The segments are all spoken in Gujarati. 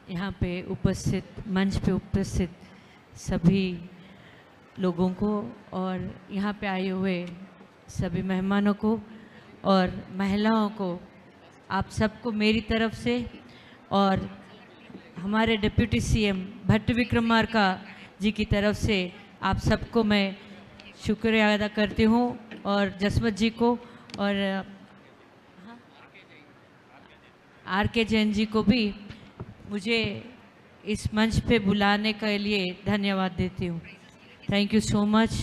यहाँ पे उपस्थित मंच पे उपस्थित सभी लोगों को और यहाँ पे आए हुए सभी मेहमानों को और महिलाओं को, आप सबको मेरी तरफ से और हमारे डिप्टी सीएम भट्ट विक्रमार्का जी की तरफ से आप सबको मैं शुक्रिया अदा करती हूँ और जसवंत जी को और आर.के. जैन जी को भी मुझे इस मंच पे बुलाने के लिए धन्यवाद देती हूँ। Thank you so much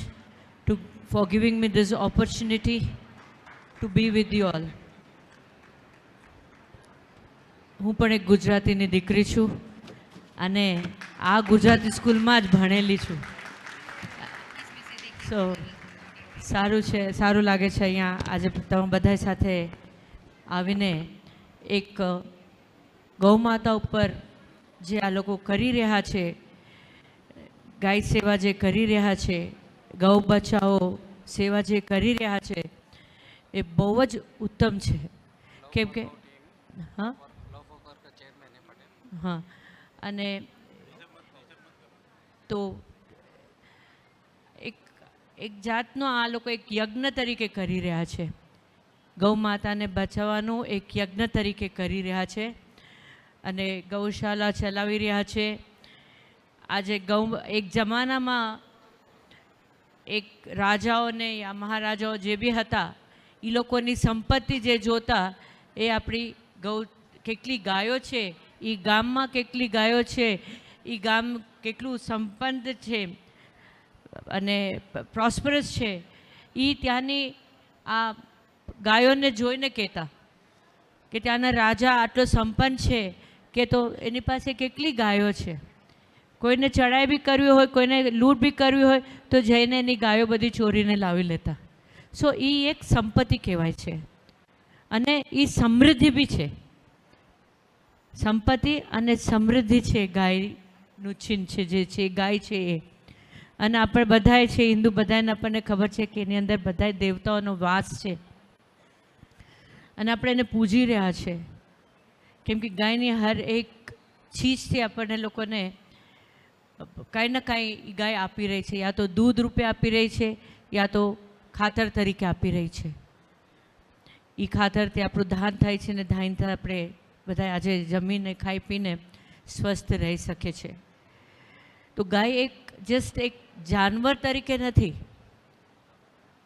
for giving me this opportunity to be with you all. હું પણ એક ગુજરાતીની દીકરી છું અને આ ગુજરાતી સ્કૂલમાં જ ભણેલી છું। સો સારું લાગે છે અહીંયા આજે તમે બધા સાથે આવીને એક ગૌ માતા ઉપર જે આ લોકો કરી રહ્યા છે, ગાય સેવા જે કરી રહ્યા છે, ગૌ બચાવો સેવા જે કરી રહ્યા છે એ બહુ જ ઉત્તમ છે। કેમ કે હા અને તો એક જાતનો આ લોકો એક યજ્ઞ તરીકે કરી રહ્યા છે, ગૌ માતાને બચાવવાનું એક યજ્ઞ તરીકે કરી રહ્યા છે અને ગૌશાળા ચલાવી રહ્યા છે। આજે એક જમાનામાં એક રાજાઓને યા મહારાજાઓ જે બી હતા એ લોકોની સંપત્તિ જે જોતા એ આપણી કેટલી ગાયો છે, એ ગામમાં કેટલી ગાયો છે, એ ગામ કેટલું સંપન્ન છે અને પ્રોસ્પરસ છે, એ ત્યાંની આ ગાયોને જોઈને કહેતા કે ત્યાંના રાજા આટલો સંપન્ન છે કે તો એની પાસે કેટલી ગાયો છે, કોઈને ચડાઈ બી કરવી હોય, કોઈને લૂંટ બી કરવી હોય તો જઈને એની ગાયો બધી ચોરીને લાવી લેતા। સો એ એક સંપત્તિ કહેવાય છે અને એ સમૃદ્ધિ બી છે, સંપત્તિ અને સમૃદ્ધિ છે ગાયનું ચિહ્ન છે, જે છે ગાય છે એ। અને આપણે બધાએ છે હિન્દુ બધાને આપણને ખબર છે કે એની અંદર બધાય દેવતાઓનો વાસ છે અને આપણે એને પૂજી રહ્યા છે કેમ કે ગાયની હર એક ચીજથી આપણને લોકોને કાંઈ ને કાંઈ ગાય આપી રહી છે, યા તો દૂધ રૂપે આપી રહી છે યા તો ખાતર તરીકે આપી રહી છે। એ ખાતરથી આપણું ધાન થાય છે ને ધાનથી આપણે બધા આજે જમીને ખાઈ પીને સ્વસ્થ રહી શકે છે। તો ગાય એક જસ્ટ એક જાનવર તરીકે નથી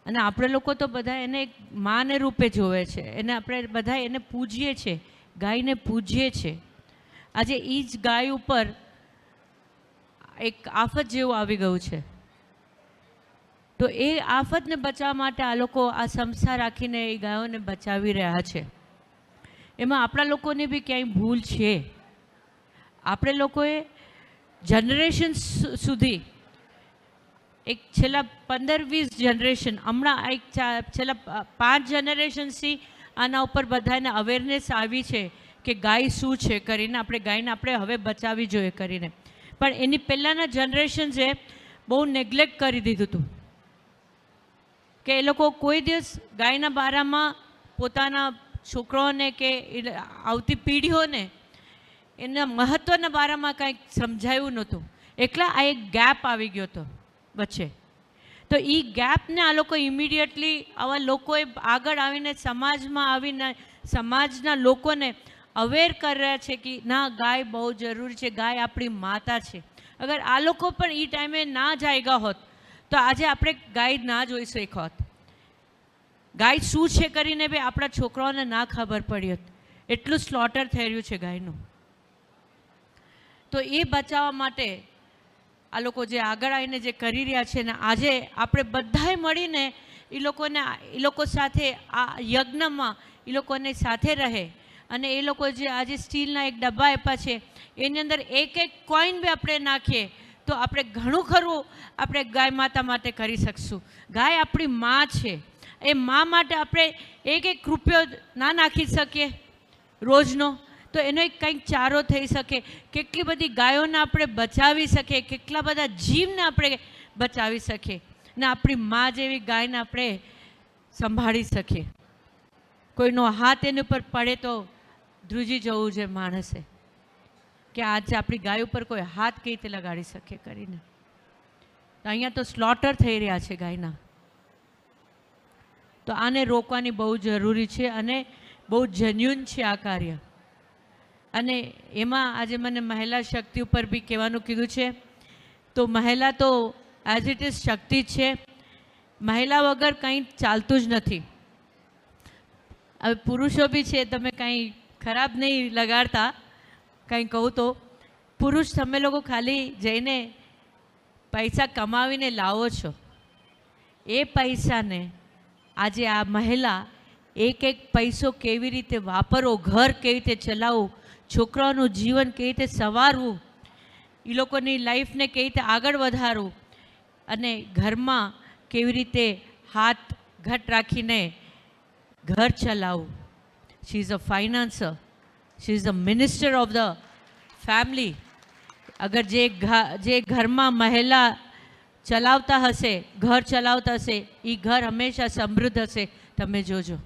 અને આપણે લોકો તો બધા એને એક માને રૂપે જોવે છે, એને આપણે બધા એને પૂજીએ છીએ, ગાયને પૂજીએ છીએ। આજે એ જ ગાય ઉપર એક આફત જેવું આવી ગયું છે તો એ આફતને બચાવવા માટે આ લોકો આ સંસ્થા રાખીને એ ગાયોને બચાવી રહ્યા છે। એમાં આપણા લોકોની બી ક્યાંય ભૂલ છે। આપણે લોકોએ જનરેશન સુધી એક છેલ્લા 15-20 જનરેશન, હમણાં એક છેલ્લા 5 જનરેશન્સથી આના ઉપર બધાને અવેરનેસ આવી છે કે ગાય શું છે કરીને આપણે ગાયને આપણે હવે બચાવવી જોઈએ કરીને, પણ એની પહેલાંના જનરેશન્સે બહુ નેગ્લેક્ટ કરી દીધું હતું કે એ લોકો કોઈ દિવસ ગાયના બારામાં પોતાના છોકરાઓને કે આવતી પેઢીઓને એના મહત્ત્વના બારામાં કાંઈક સમજાયું નહોતું, એટલે આ એક ગેપ આવી ગયો હતો વચ્ચે। તો એ ગેપને આ લોકો ઇમિડિયેટલી આવા લોકોએ આગળ આવીને સમાજમાં આવીને સમાજના લોકોને અવેર કરી રહ્યા છે કે ના, ગાય બહુ જરૂરી છે, ગાય આપણી માતા છે। અગર આ લોકો પણ એ ટાઈમે ના જાગ્યા હોત તો આજે આપણે ગાય ના જોઈ શક્યા હોત, ગાય શું છે કરીને બી આપણા છોકરાઓને ના ખબર પડી હોત, એટલું સ્લોટર થઈ રહ્યું છે ગાયનું। તો એ બચાવવા માટે આ લોકો જે આગળ આવીને જે કરી રહ્યા છે ને આજે આપણે બધાએ મળીને એ લોકો સાથે આ યજ્ઞમાં એ લોકોને સાથે રહે અને એ લોકો જે આજે સ્ટીલના એક ડબ્બા આપ્યા છે એની અંદર એક કોઈન બી આપણે નાખીએ તો આપણે ઘણું ખરું આપણે ગાય માતા માટે કરી શકશું। ગાય આપણી મા છે, એ મા માટે આપણે એક રૂપિયો ના નાખી શકીએ રોજનો તો એનો એક કંઈક ચારો થઈ શકે, કેટલી બધી ગાયોને આપણે બચાવી શકીએ, કેટલા બધા જીવને આપણે બચાવી શકીએ ને આપણી મા જેવી ગાયને આપણે સંભાળી શકીએ। કોઈનો હાથ એની ઉપર પડે તો ધ્રુજી જવું છે માણસે, કે આજે આપણી ગાય ઉપર કોઈ હાથ કઈ રીતે લગાડી શકે કરીને. તો અહીંયા તો સ્લોટર થઈ રહ્યા છે ગાયના. તો આને રોકવાની બહુ જરૂરી છે અને બહુ જેન્યુન છે આ કાર્ય. અને એમાં આજે મને મહિલા શક્તિ ઉપર બી કહેવાનું કીધું છે. તો મહિલા તો એઝ ઇટ ઇઝ શક્તિ જ છે. મહિલા વગર કંઈ ચાલતું જ નથી. હવે પુરુષો બી છે, તમે કંઈ ખરાબ નહીં લગાડતા, કંઈ કહું તો પુરુષ તમે લોકો ખાલી જઈને પૈસા કમાવીને લાવો છો. એ પૈસાને આજે આ મહિલા એક એક પૈસો કેવી રીતે વાપરવો, ઘર કેવી રીતે ચલાવવું, છોકરાઓનું જીવન કેવી રીતે સંવારવું, એ લોકોની લાઈફને કેવી રીતે આગળ વધારવું અને ઘરમાં કેવી રીતે હાથ ઘટ રાખીને ઘર ચલાવવું. She is a financer, she is a minister of the family. અગર જે ઘરમાં મહિલા ચલાવતા હશે, ઘર ચલાવતા હશે, એ ઘર હંમેશા સમૃદ્ધ હશે. તમે જોજો.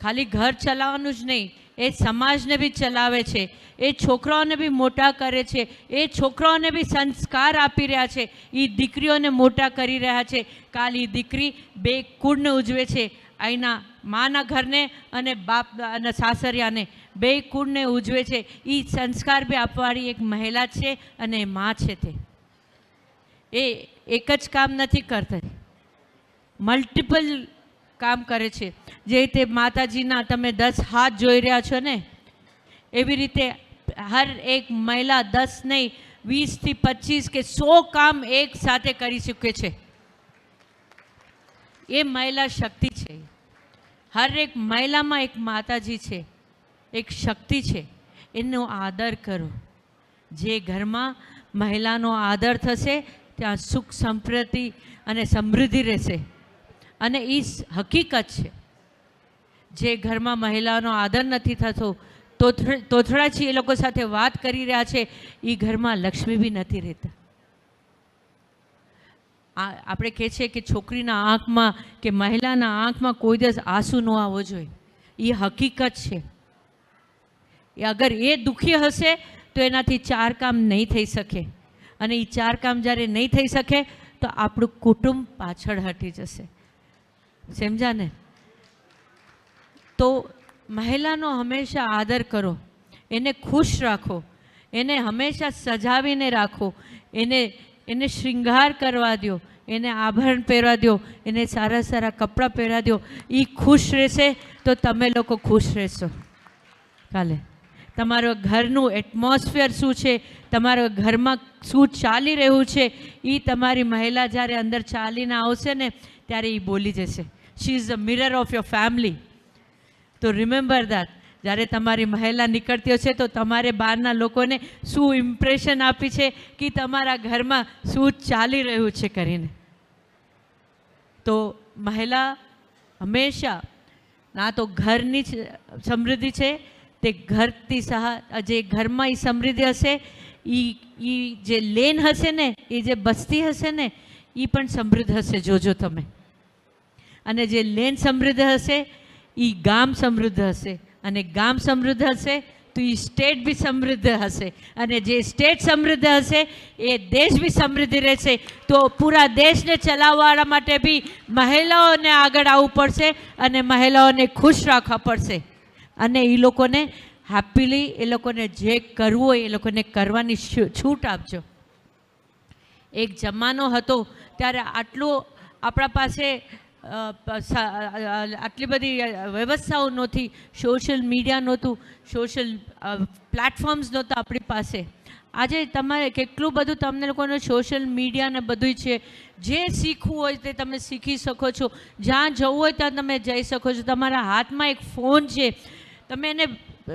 ખાલી ઘર ચલાવવાનું જ નહીં, એ સમાજને બી ચલાવે છે, એ છોકરાઓને બી મોટા કરે છે, એ છોકરાઓને બી સંસ્કાર આપી રહ્યા છે, એ દીકરીઓને મોટા કરી રહ્યા છે. કાલ એ દીકરી બે કુળને ઉજવે છે, અહીંના માના ઘરને અને બાપ અને સાસરિયાને, બે કુળને ઉજવે છે. એ સંસ્કાર બી આપવાળી એક મહિલા છે અને મા છે. તે એ એક જ કામ નથી કરતી, મલ્ટિપલ કામ કરે છે. જે રીતે માતાજીના તમે 10 હાથ જોઈ રહ્યા છો ને, એવી રીતે હર એક મહિલા 10 નહીં 20 થી 25 કે 100 કામ એક સાથે કરી શકે છે. એ મહિલા શક્તિ છે. હર એક મહિલામાં એક માતાજી છે, એક શક્તિ છે. એનો આદર કરો. જે ઘરમાં મહિલાનો આદર થશે ત્યાં સુખ સંપત્તિ અને સમૃદ્ધિ રહેશે. અને એ હકીકત છે. જે ઘરમાં મહિલાનો આદર નથી થતો, તોથડાજી એ લોકો સાથે વાત કરી રહ્યા છે, એ ઘરમાં લક્ષ્મી બી નથી રહેતા. આપણે કહે છે કે છોકરીના આંખમાં કે મહિલાના આંખમાં કોઈ દિવસ આંસુ ન આવવો જોઈએ. એ હકીકત છે. અગર એ દુઃખી હશે તો એનાથી 4 કામ નહીં થઈ શકે. અને એ 4 કામ જ્યારે નહીં થઈ શકે તો આપણું કુટુંબ પાછળ હટી જશે. સમજા ને? તો મહિલાનો હંમેશા આદર કરો, એને ખુશ રાખો, એને હંમેશા સજાવીને રાખો, એને શૃંગાર કરવા દો, એને આભરણ પહેરવા દો, એને સારા સારા કપડાં પહેરવા દો. એ ખુશ રહેશે તો તમે લોકો ખુશ રહેશો. કાલે તમારું ઘરનું એટમોસ્ફિયર શું છે, તમારા ઘરમાં શું ચાલી રહ્યું છે, એ તમારી મહિલા જ્યારે અંદર ચાલીને આવશે ને ત્યારે એ બોલી જશે. She is the mirror of your family. તો રિમેમ્બર દેટ. જ્યારે તમારી મહિલા નીકળતી હશે તો તમારે બહારના લોકોને શું ઇમ્પ્રેશન આપી છે કે તમારા ઘરમાં શું ચાલી રહ્યું છે કરીને. તો મહિલા હંમેશા ના તો ઘરની જ સમૃદ્ધિ છે, તે ઘરથી જે ઘરમાં એ સમૃદ્ધિ હશે, એ જે લેન હશે ને, એ જે બસ્તી હશે ને, એ પણ સમૃદ્ધ હશે. જોજો તમે. અને જે લેન સમૃદ્ધ હશે એ ગામ સમૃદ્ધ હશે, અને ગામ સમૃદ્ધ હશે તો એ સ્ટેટ બી સમૃદ્ધ હશે, અને જે સ્ટેટ સમૃદ્ધ હશે એ દેશ બી સમૃદ્ધ રહેશે. તો પૂરા દેશને ચલાવવા માટે બી મહિલાઓને આગળ આવવું પડશે અને મહિલાઓને ખુશ રાખવા પડશે. અને એ લોકોને હેપીલી એ લોકોને જે કરવું હોય એ લોકોને કરવાની છૂટ આપજો. એક જમાનો હતો ત્યારે આટલું આપણા પાસે આટલી બધી વ્યવસ્થાઓ નહોતી, સોશિયલ મીડિયા નહોતું, સોશિયલ પ્લેટફોર્મ્સ નહોતા આપણી પાસે. આજે તમારે કેટલું બધું તમને લોકોને સોશિયલ મીડિયા ને બધું છે. જે શીખવું હોય તે તમે શીખી શકો છો, જ્યાં જવું હોય ત્યાં તમે જઈ શકો છો. તમારા હાથમાં એક ફોન છે, તમે એને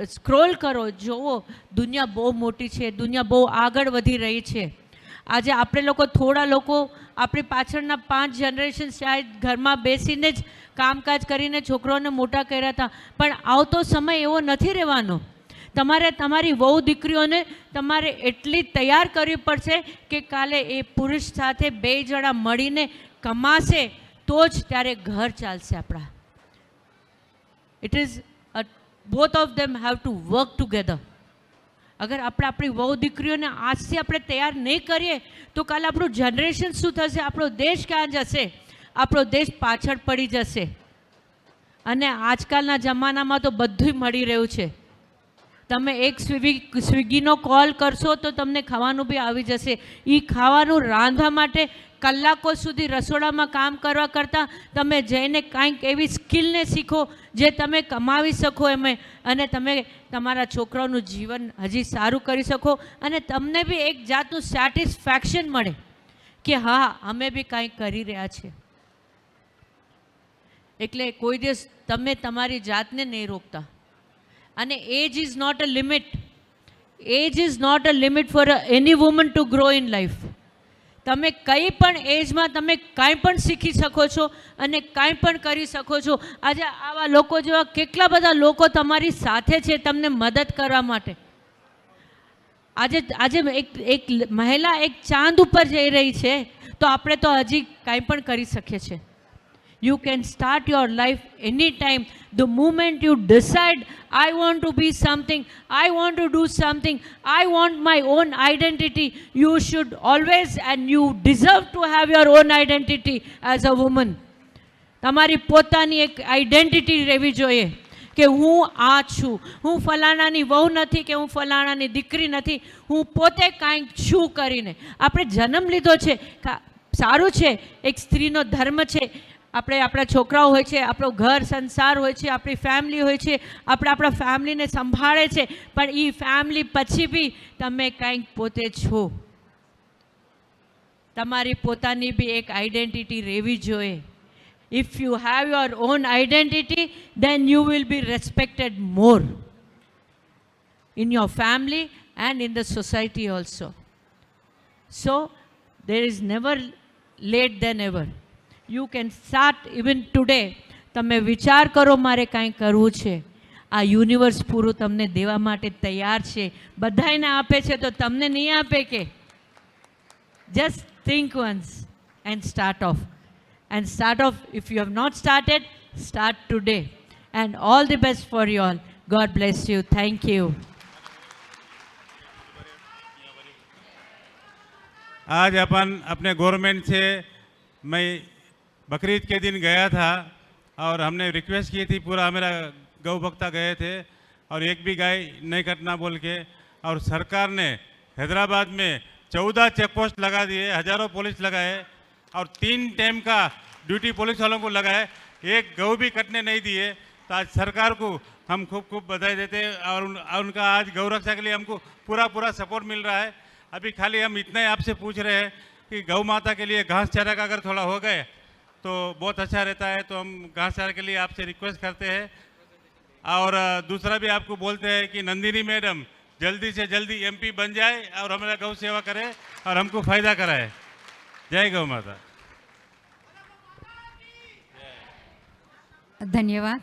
સ્ક્રોલ કરો, જુઓ. દુનિયા બહુ મોટી છે, દુનિયા બહુ આગળ વધી રહી છે. આજે આપણે લોકો થોડા લોકો આપણી પાછળના 5 જનરેશન શાયદ ઘરમાં બેસીને જ કામકાજ કરીને છોકરાઓને મોટા કર્યા હતા, પણ આવતો સમય એવો નથી રહેવાનો. તમારે તમારી વહુ દીકરીઓને તમારે એટલી તૈયાર કરવી પડશે કે કાલે એ પુરુષ સાથે 2 જણા મળીને કમાશે તો જ ત્યારે ઘર ચાલશે આપણા. It is both of them have to work together. અગર આપણે આપણી વહુ દીકરીઓને આજથી આપણે તૈયાર નહીં કરીએ તો કાલે આપણું જનરેશન શું થશે, આપણો દેશ ક્યાં જશે? આપણો દેશ પાછળ પડી જશે. અને આજકાલના જમાનામાં તો બધું મળી રહ્યું છે. તમે એક સ્વિગીનો કોલ કરશો તો તમને ખાવાનું બી આવી જશે. એ ખાવાનું રાંધવા માટે કલાકો સુધી રસોડામાં કામ કરવા કરતાં તમે જઈને કાંઈક એવી સ્કિલને શીખો જે તમે કમાવી શકો એમ, અને તમે તમારા છોકરાઓનું જીવન હજી સારું કરી શકો, અને તમને બી એક જાતનું સેટિસ્ફેક્શન મળે કે હા અમે બી કાંઈક કરી રહ્યા છીએ. એટલે કોઈ દિવસ તમે તમારી જાતને નહીં રોકતા. અને age is not a limit. Age is not a limit for any woman to grow in life. તમે કંઈ પણ એજમાં તમે કાંઈ પણ શીખી શકો છો અને કાંઈ પણ કરી શકો છો. આજે આવા લોકો જેવા કેટલા બધા લોકો તમારી સાથે છે તમને મદદ કરવા માટે. આજે એક મહિલા એક ચાંદ ઉપર જઈ રહી છે તો આપણે તો હજી કાંઈ પણ કરી શકીએ છીએ. You can start your life anytime. The moment you decide, I want to be something, I want to do something, I want my own identity, you should always, and you deserve to have your own identity as a woman. તમારી પોતાની એક આઈડેન્ટિટી રહેવી જોઈએ કે હું આ છું, હું ફલાણાની વહુ નથી કે હું ફલાણાની દીકરી નથી, હું પોતે કાંઈક છું કરીને. આપણે જન્મ લીધો છે, સારું છે, એક સ્ત્રીનો ધર્મ છે. આપણે આપણા છોકરાઓ હોય છે, આપણો ઘર સંસાર હોય છે, આપણી ફેમિલી હોય છે, આપણે આપણા ફેમિલીને સંભાળે છે, પણ એ ફેમિલી પછી બી તમે કંઈક પોતે છો. તમારી પોતાની બી એક આઈડેન્ટિટી રહેવી જોઈએ. If you have your own identity then you will be respected more in your family and in the society also. So there is never late than ever. You can start even today. તમે વિચાર કરો મારે કાંઈ કરવું છે, આ યુનિવર્સ પૂરું તમને દેવા માટે તૈયાર છે. બધાને આપે છે તો તમને નહીં આપે કે? Just think once and start of. And start off, if you have not started, start today. And all the best for you all. God bless you. Thank you. आज अपन अपने गवर्नमेंट से, मैं बकरीद के दिन गया था और हमने रिक्वेस्ट की थी, पूरा मेरा गौ भक्ता गए थे और एक भी गाय नहीं कटना बोल के, और सरकार ने हैदराबाद में 14 चेक पोस्ट लगा दिए, हजारों पुलिस लगाए और 3 टाइम का ड्यूटी पुलिस वालों को लगाए, एक गऊ भी कटने नहीं दिए. तो आज सरकार को हम खूब खूब बधाई देते हैं और उनका आज गौ रक्षा के लिए हमको पूरा सपोर्ट मिल रहा है. अभी खाली हम इतना ही आपसे पूछ रहे हैं कि गौ माता के लिए घास चारा का अगर थोड़ा हो गए तो बहुत अच्छा रहता है. तो हम घास चारा के लिए आपसे रिक्वेस्ट करते हैं. और दूसरा भी आपको बोलते हैं कि नंदिनी मैडम जल्दी से जल्दी MP बन जाए और हमारा गौ सेवा करे और हमको फ़ायदा कराए. जय गौ माता. धन्यवाद.